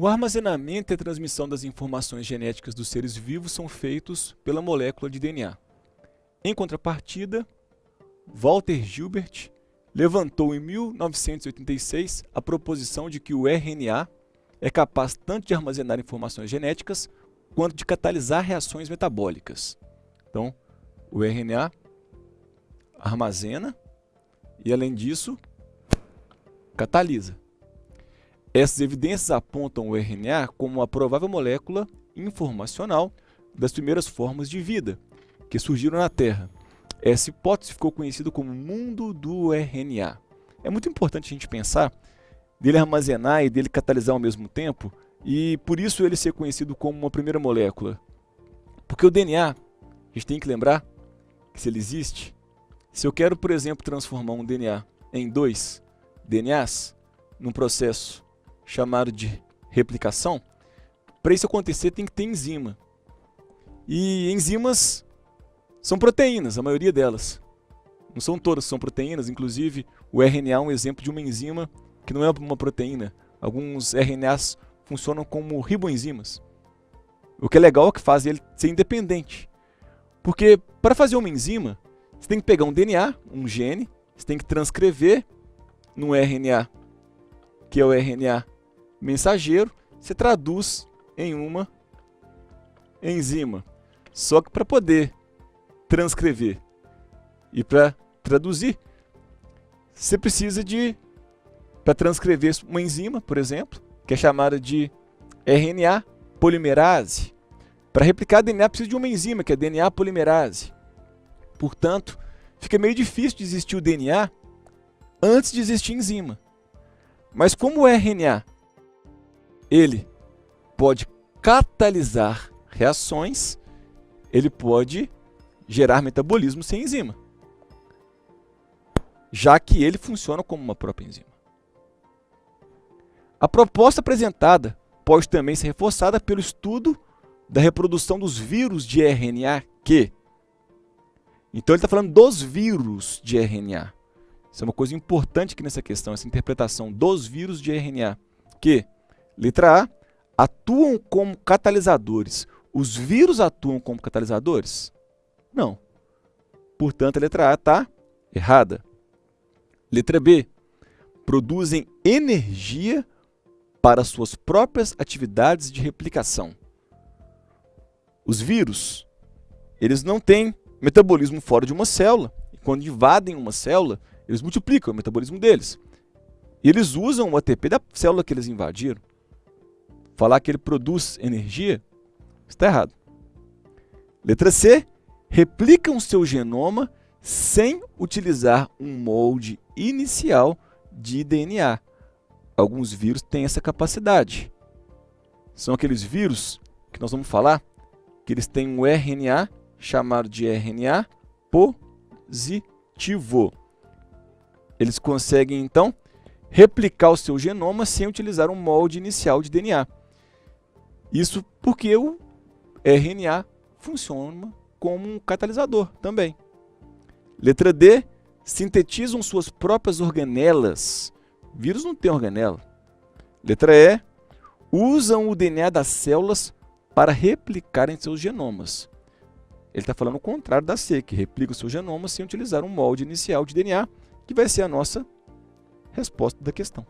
O armazenamento e a transmissão das informações genéticas dos seres vivos são feitos pela molécula de DNA. Em contrapartida, Walter Gilbert levantou em 1986 a proposição de que o RNA é capaz tanto de armazenar informações genéticas quanto de catalisar reações metabólicas. Então, o RNA armazena e, além disso, catalisa. Essas evidências apontam o RNA como uma provável molécula informacional das primeiras formas de vida que surgiram na Terra. Essa hipótese ficou conhecida como mundo do RNA. É muito importante a gente pensar dele armazenar e dele catalisar ao mesmo tempo, e por isso ele ser conhecido como uma primeira molécula. Porque o DNA, a gente tem que lembrar que se ele existe, se eu quero, por exemplo, transformar um DNA em 2 DNAs, num processo chamado de replicação, para isso acontecer tem que ter enzima. E enzimas são proteínas, a maioria delas. Não são todas que são proteínas, inclusive o RNA é um exemplo de uma enzima que não é uma proteína. Alguns RNAs funcionam como riboenzimas. O que é legal é que faz ele ser independente. Porque para fazer uma enzima, você tem que pegar um DNA, um gene, você tem que transcrever no RNA, que é o RNA mensageiro, você traduz em uma enzima. Só que para poder transcrever e para traduzir, você precisa de, para transcrever uma enzima, por exemplo, que é chamada de RNA polimerase. Para replicar DNA precisa de uma enzima, que é DNA polimerase. Portanto, fica meio difícil de existir o DNA antes de existir enzima. Mas como o RNA ele pode catalisar reações, ele pode gerar metabolismo sem enzima, já que ele funciona como uma própria enzima. A proposta apresentada pode também ser reforçada pelo estudo da reprodução dos vírus de RNA que... Então ele está falando dos vírus de RNA. Isso é uma coisa importante aqui nessa questão, essa interpretação dos vírus de RNA, que, letra A, atuam como catalisadores. Os vírus atuam como catalisadores? Não. Portanto, a letra A está errada. Letra B, produzem energia para suas próprias atividades de replicação. Os vírus, eles não têm metabolismo fora de uma célula. E quando invadem uma célula, eles multiplicam o metabolismo deles. E eles usam o ATP da célula que eles invadiram. Falar que ele produz energia está errado. Letra C, replicam seu genoma sem utilizar um molde inicial de DNA. Alguns vírus têm essa capacidade. São aqueles vírus que nós vamos falar que eles têm um RNA chamado de RNA positivo. Eles conseguem, então, replicar o seu genoma sem utilizar um molde inicial de DNA. Isso porque o RNA funciona como um catalisador também. Letra D, sintetizam suas próprias organelas. Vírus não tem organela. Letra E, usam o DNA das células para replicarem seus genomas. Ele está falando o contrário da C, que replica o seu genoma sem utilizar um molde inicial de DNA, que vai ser a nossa resposta da questão.